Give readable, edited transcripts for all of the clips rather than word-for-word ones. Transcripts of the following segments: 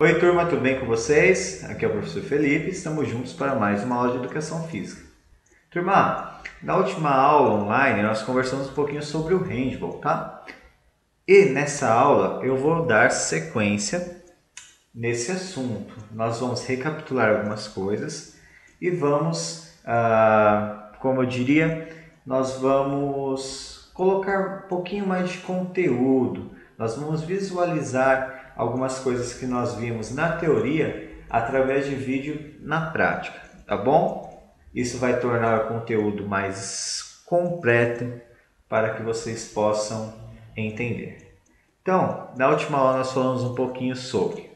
Oi turma, tudo bem com vocês? Aqui é o professor Felipe, estamos juntos para mais uma aula de Educação Física. Turma, na última aula online nós conversamos um pouquinho sobre o handball, tá? E nessa aula eu vou dar sequência nesse assunto. Nós vamos recapitular algumas coisas e vamos, como eu diria, nós vamos colocar um pouquinho mais de conteúdo. Nós vamos visualizar algumas coisas que nós vimos na teoria através de vídeo na prática, tá bom? Isso vai tornar o conteúdo mais completo para que vocês possam entender. Então, na última aula nós falamos um pouquinho sobre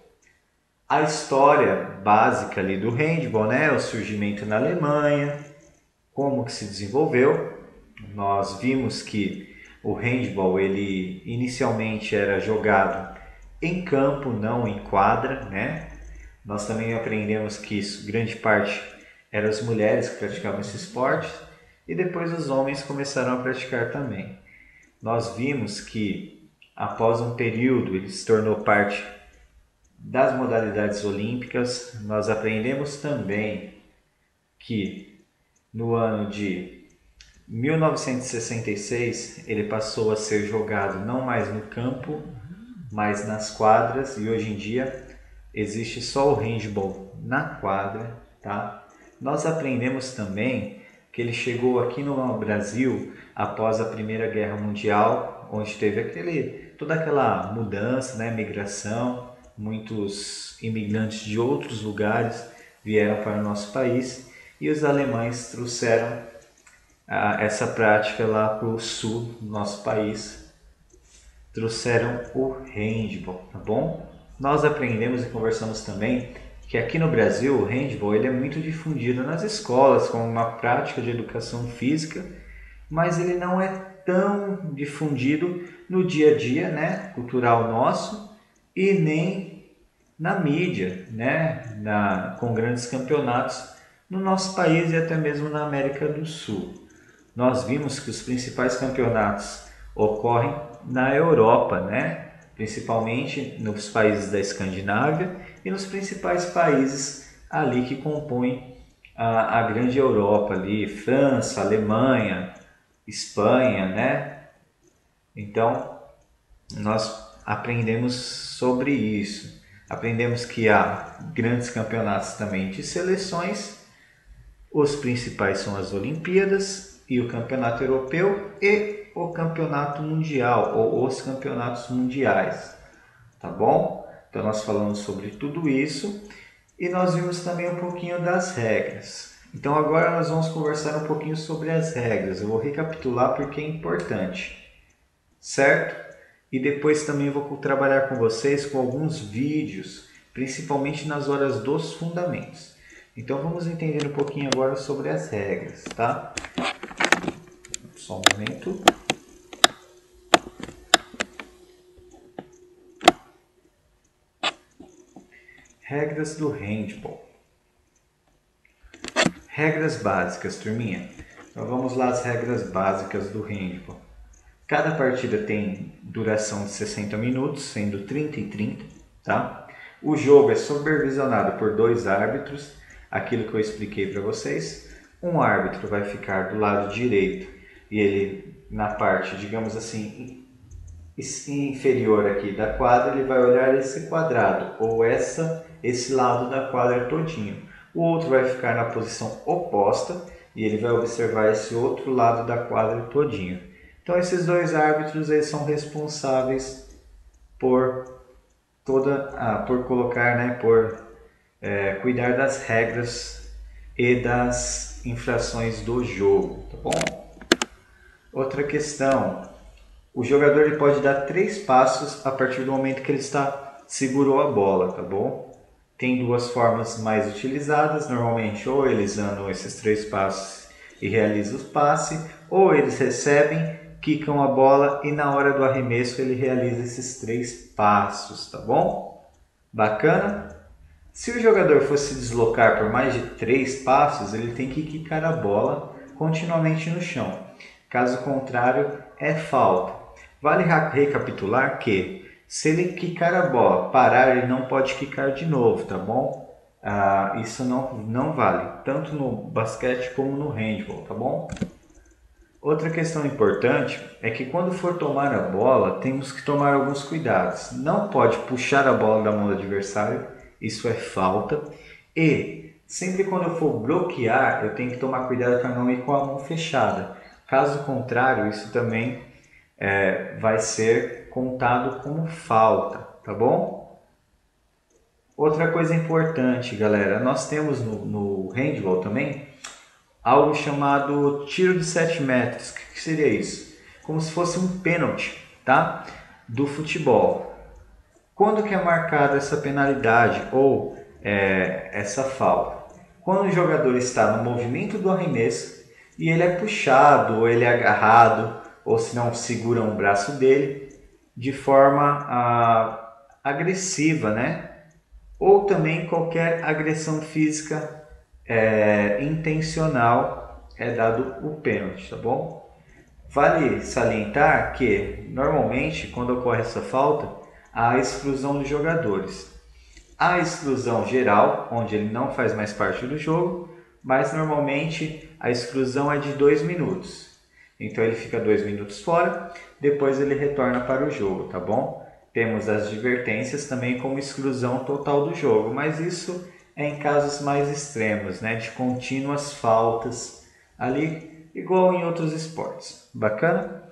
a história básica ali do handball, né? O surgimento na Alemanha, como que se desenvolveu. Nós vimos que o handball ele inicialmente era jogado em campo, não em quadra, né? Nós também aprendemos que isso, grande parte eram as mulheres que praticavam esse esporte e depois os homens começaram a praticar também. Nós vimos que após um período ele se tornou parte das modalidades olímpicas. Nós aprendemos também que no ano de 1966 ele passou a ser jogado não mais no campo, mas nas quadras, e hoje em dia existe só o handball na quadra, tá? Nós aprendemos também que ele chegou aqui no Brasil após a Primeira Guerra Mundial, onde teve toda aquela mudança, né, migração, muitos imigrantes de outros lugares vieram para o nosso país e os alemães trouxeram essa prática lá para o sul do nosso país, trouxeram o handball, tá bom? Nós aprendemos e conversamos também que aqui no Brasil o handball ele é muito difundido nas escolas como uma prática de educação física, mas ele não é tão difundido no dia a dia, né, cultural nosso, e nem na mídia, né, com grandes campeonatos no nosso país e até mesmo na América do Sul. Nós vimos que os principais campeonatos ocorrem na Europa, né, principalmente nos países da Escandinávia e nos principais países ali que compõem a grande Europa ali, França, Alemanha, Espanha, né? Então, nós aprendemos sobre isso. Aprendemos que há grandes campeonatos também de seleções. Os principais são as Olimpíadas e o Campeonato Europeu e o Campeonato Mundial, ou os campeonatos mundiais, tá bom? Então nós falamos sobre tudo isso e nós vimos também um pouquinho das regras. Então agora nós vamos conversar um pouquinho sobre as regras. Eu vou recapitular porque é importante, certo? E depois também vou trabalhar com vocês com alguns vídeos, principalmente nas horas dos fundamentos. Então vamos entender um pouquinho agora sobre as regras, tá? Só um momento. Regras do handball. Regras básicas, turminha. Então vamos lá as regras básicas do handball. Cada partida tem duração de 60 minutos, sendo 30 e 30, tá? O jogo é supervisionado por 2 árbitros, aquilo que eu expliquei para vocês. Um árbitro vai ficar do lado direito e ele na parte, digamos assim, inferior aqui da quadra, ele vai olhar esse quadrado ou esse lado da quadra todinho. O outro vai ficar na posição oposta e ele vai observar esse outro lado da quadra todinho. Então esses 2 árbitros eles são responsáveis por colocar, né, cuidar das regras e das infrações do jogo, tá bom? Outra questão, o jogador ele pode dar 3 passos a partir do momento que ele segurou a bola, tá bom? Tem 2 formas mais utilizadas, normalmente ou eles andam esses 3 passos e realizam o passe, ou eles recebem, quicam a bola e na hora do arremesso ele realiza esses 3 passos, tá bom? Bacana? Se o jogador fosse se deslocar por mais de 3 passos, ele tem que quicar a bola continuamente no chão. Caso contrário, é falta. Vale recapitular que Se ele quicar a bola, parar, ele não pode quicar de novo, tá bom? Isso não vale, tanto no basquete como no handball, tá bom? Outra questão importante é que quando for tomar a bola, temos que tomar alguns cuidados. Não pode puxar a bola da mão do adversário, isso é falta. E sempre quando eu for bloquear, eu tenho que tomar cuidado para não ir com a mão fechada. Caso contrário, isso também vai ser contado como falta, tá bom? Outra coisa importante, galera, nós temos no handball também algo chamado tiro de 7 metros. O que seria isso? Como se fosse um pênalti, tá? Do futebol. Quando que é marcada essa penalidade ou essa falta? Quando o jogador está no movimento do arremesso e ele é puxado ou ele é agarrado ou se não seguram o braço dele de forma agressiva, né? Ou também qualquer agressão física intencional é dado o pênalti, tá bom? Vale salientar que normalmente quando ocorre essa falta há a exclusão dos jogadores. Há a exclusão geral, onde ele não faz mais parte do jogo, mas normalmente a exclusão é de 2 minutos. Então ele fica 2 minutos fora, depois ele retorna para o jogo, tá bom? Temos as advertências também como exclusão total do jogo, mas isso é em casos mais extremos, né? De contínuas faltas ali, igual em outros esportes. Bacana?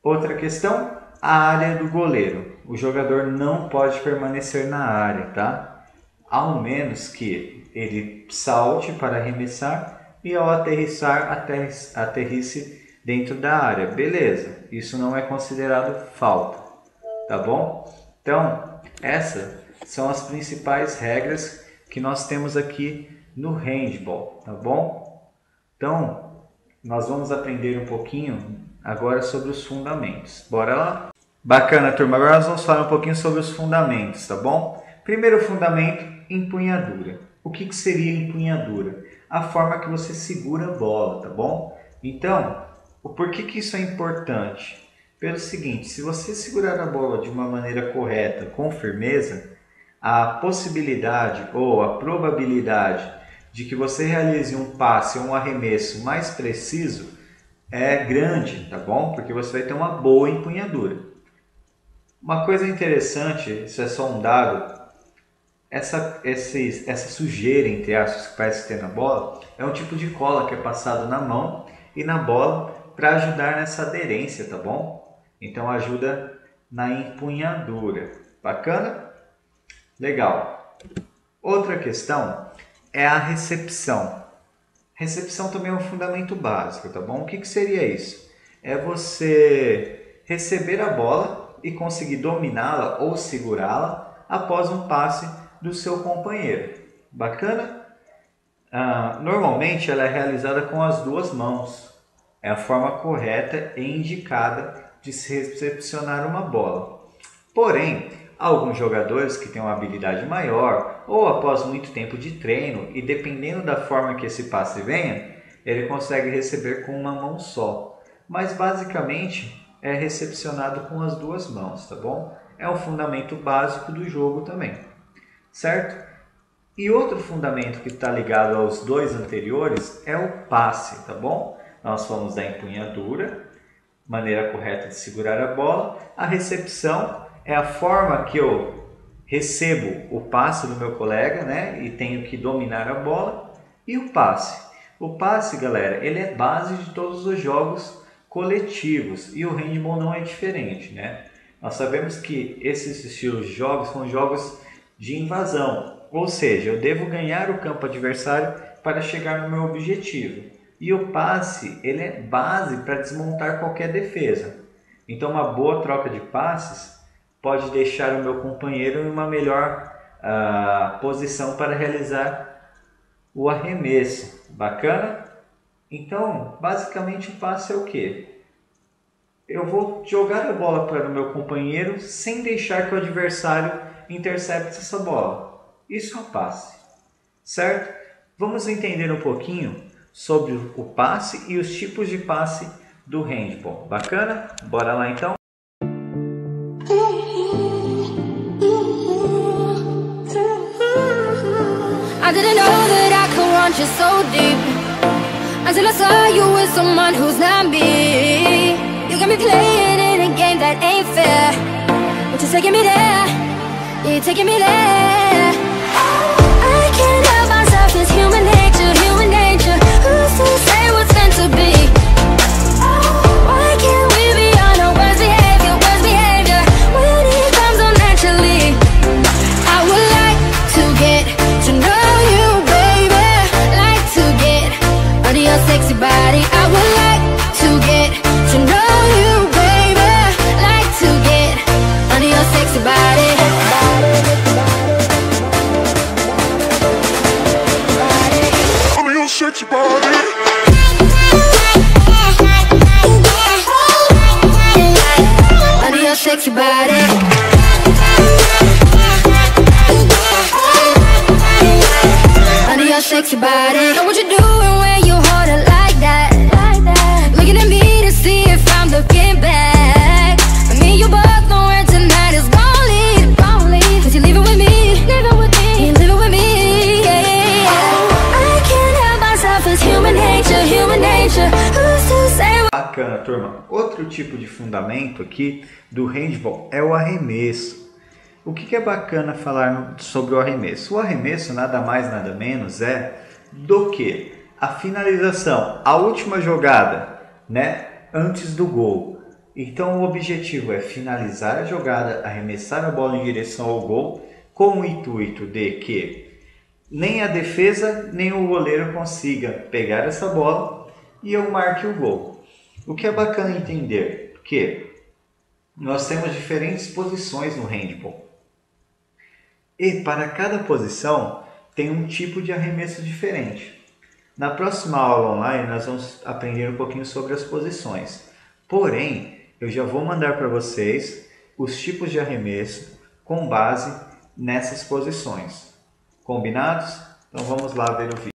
Outra questão, a área do goleiro. O jogador não pode permanecer na área, tá? Ao menos que ele salte para arremessar e ao aterrissar, aterrisse dentro da área. Beleza, isso não é considerado falta, tá bom? Então, essas são as principais regras que nós temos aqui no handball, tá bom? Então, nós vamos aprender um pouquinho agora sobre os fundamentos. Bora lá? Bacana, turma. Agora nós vamos falar um pouquinho sobre os fundamentos, tá bom? Primeiro fundamento, empunhadura. O que seria empunhadura? A forma que você segura a bola, tá bom? Então, por que isso é importante? Pelo seguinte, se você segurar a bola de uma maneira correta, com firmeza, a possibilidade ou a probabilidade de que você realize um passe ou um arremesso mais preciso é grande, tá bom? Porque você vai ter uma boa empunhadura. Uma coisa interessante, isso é só um dado, essa sujeira, entre aspas, que parece ter na bola, é um tipo de cola que é passado na mão e na bola para ajudar nessa aderência, tá bom? Então ajuda na empunhadura. Bacana? Legal. Outra questão é a recepção. Recepção também é um fundamento básico, tá bom? O que seria isso? É você receber a bola e conseguir dominá-la ou segurá-la após um passe do seu companheiro. Bacana? Normalmente ela é realizada com as duas mãos. É a forma correta e indicada de se recepcionar uma bola. Porém, alguns jogadores que têm uma habilidade maior ou após muito tempo de treino e dependendo da forma que esse passe venha, ele consegue receber com uma mão só. Mas basicamente é recepcionado com as duas mãos, tá bom? É um fundamento básico do jogo também, certo? E outro fundamento que está ligado aos dois anteriores é o passe, tá bom? Nós falamos da empunhadura, maneira correta de segurar a bola. A recepção é a forma que eu recebo o passe do meu colega, né? E tenho que dominar a bola. E o passe. O passe, galera, ele é base de todos os jogos coletivos. E o handball não é diferente, né? Nós sabemos que esses estilos de jogos são jogos de invasão. Ou seja, eu devo ganhar o campo adversário para chegar no meu objetivo. E o passe, ele é base para desmontar qualquer defesa. Então, uma boa troca de passes pode deixar o meu companheiro em uma melhor posição para realizar o arremesso. Bacana? Então, basicamente o passe é o quê? Eu vou jogar a bola para o meu companheiro sem deixar que o adversário intercepte essa bola. Isso é um passe, certo? Vamos entender um pouquinho sobre o passe e os tipos de passe do handball. Bacana? Bora lá então? want you so deep, until I saw you with someone who's not me. You got me playing in a game that ain't fair, but you're taking me there, yeah, you're taking me there. I can't help myself, it's human nature, human nature. Who's to say what's meant to be? Why can't we be on our worst behavior, when it comes on naturally? I would like to get to know you, baby. Like to get under your sexy body. I would like to get to know you, baby. Like to get under your sexy body. Under your sexy body. Under your sexy body. Under your sexy body. Know what you're doing when you hold it like that. Looking at me to see if I'm looking back. I mean, you both know where tonight is gon' lead. Cause you're leaving with me, you're leaving with me, yeah. I can't help myself, it's human nature, human nature. Who's to say? Bacana, turma. Outro tipo de fundamento aqui do handball é o arremesso. O que é bacana falar sobre o arremesso? O arremesso nada mais nada menos é do que a finalização, a última jogada, né, antes do gol. Então o objetivo é finalizar a jogada, arremessar a bola em direção ao gol, com o intuito de que nem a defesa nem o goleiro consiga pegar essa bola e eu marque o gol. O que é bacana entender que nós temos diferentes posições no handball. E para cada posição tem um tipo de arremesso diferente. Na próxima aula online nós vamos aprender um pouquinho sobre as posições. Porém, eu já vou mandar para vocês os tipos de arremesso com base nessas posições. Combinados? Então vamos lá ver o vídeo.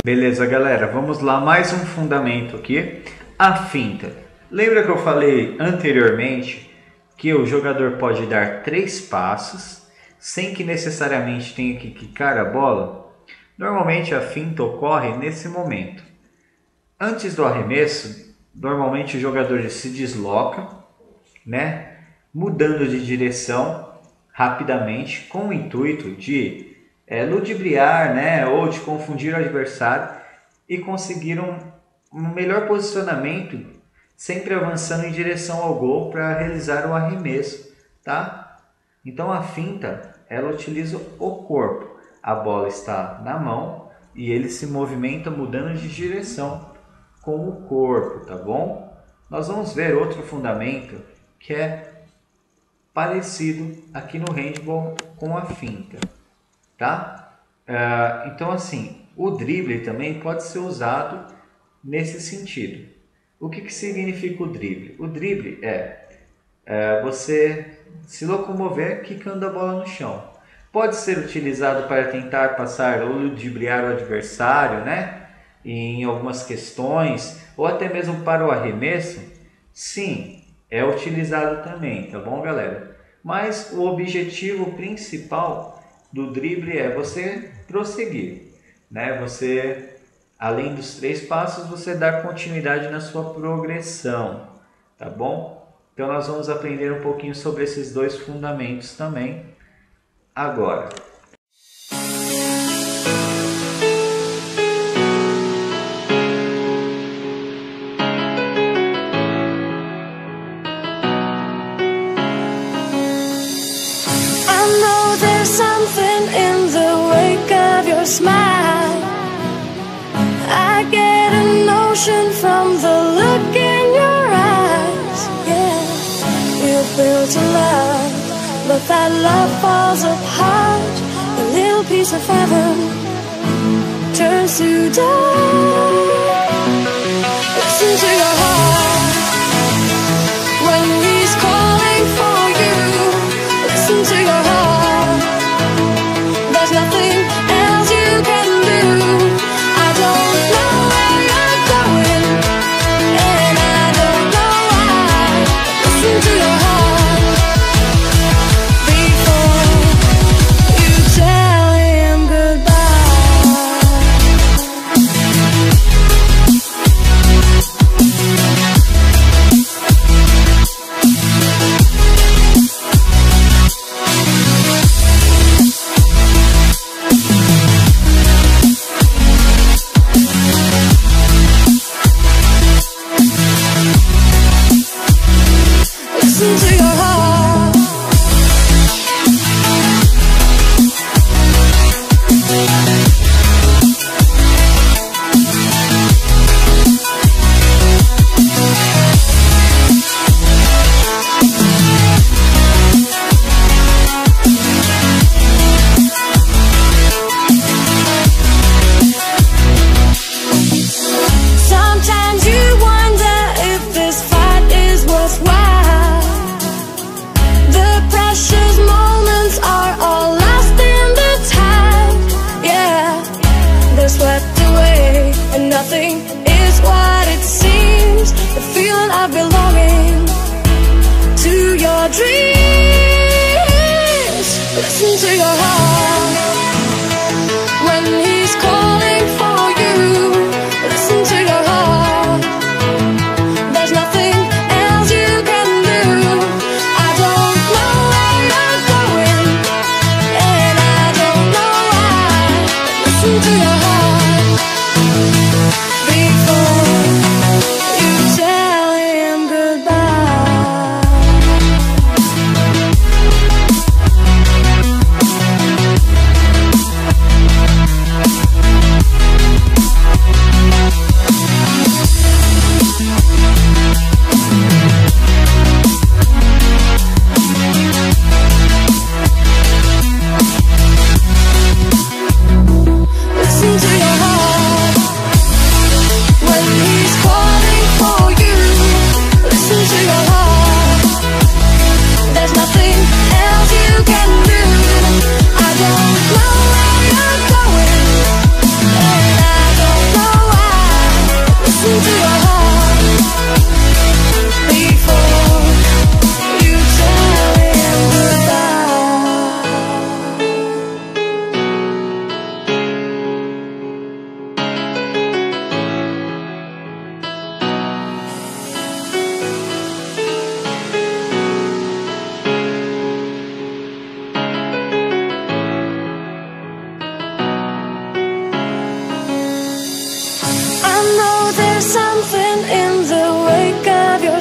Beleza, galera, vamos lá, mais um fundamento aqui, a finta. Lembra que eu falei anteriormente que o jogador pode dar 3 passos sem que necessariamente tenha que quicar a bola? Normalmente a finta ocorre nesse momento. Antes do arremesso, normalmente o jogador se desloca, né, mudando de direção rapidamente com o intuito de ludibriar, né, ou de confundir o adversário e conseguir um melhor posicionamento, sempre avançando em direção ao gol para realizar o arremesso, tá? Então a finta, ela utiliza o corpo. A bola está na mão e ele se movimenta mudando de direção com o corpo, tá bom? Nós vamos ver outro fundamento que é parecido aqui no handball com a finta, tá? Então assim, o drible também pode ser usado nesse sentido. O que significa o drible? O drible é você se locomover quicando a bola no chão. Pode ser utilizado para tentar passar ou ludibriar o adversário, né? Em algumas questões, ou até mesmo para o arremesso. Sim, é utilizado também, tá bom, galera? Mas o objetivo principal do drible é você prosseguir, né? Você, além dos 3 passos, você dá continuidade na sua progressão, tá bom? Então nós vamos aprender um pouquinho sobre esses 2 fundamentos também agora. Smile, I get a notion from the look in your eyes. Yeah, we're built to love, but that love falls apart. A little piece of heaven turns to dust. Listen to your heart when he's calling for you. Listen to your heart. There's nothing else you can do. I don't know where you're going, and I don't know why. Listen to your heart before you tell him goodbye. Listen to your heart. Sometimes you wonder if this fight is worthwhile. The precious moments are all lost in the tide. Yeah, they're swept away, and nothing is what it seems. The feeling of belonging to your dreams. Listen to your heart when he's calling for you. Listen to your heart. There's nothing else you can do. I don't know where you're going, and I don't know why. Listen to your heart before you tell him goodbye.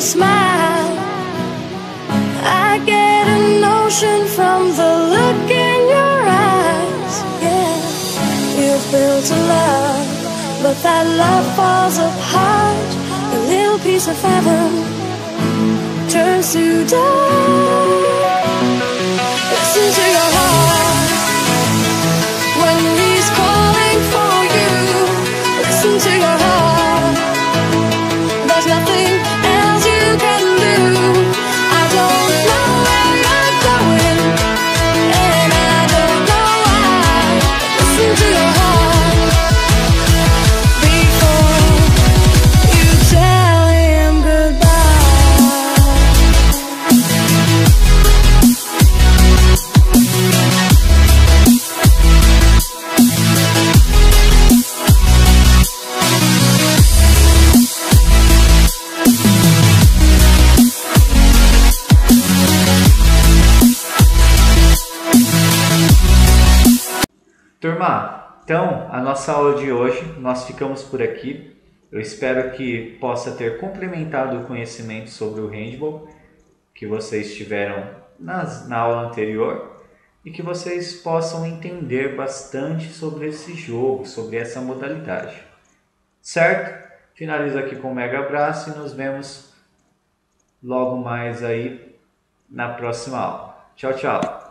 smile. I get a notion from the look in your eyes. Yeah, you've built a love, but that love falls apart. A little piece of heaven turns to dust. Listen to your heart when he's calling for you. Listen to your heart. There's nothing else you can do. I don't know where you're going, and I don't know why. Listen to your heart before you tell him goodbye. Turma, então a nossa aula de hoje nós ficamos por aqui. Eu espero que possa ter complementado o conhecimento sobre o handball que vocês tiveram na aula anterior e que vocês possam entender bastante sobre esse jogo, sobre essa modalidade. Certo? Finalizo aqui com um mega abraço e nos vemos logo mais aí na próxima aula. Tchau, tchau!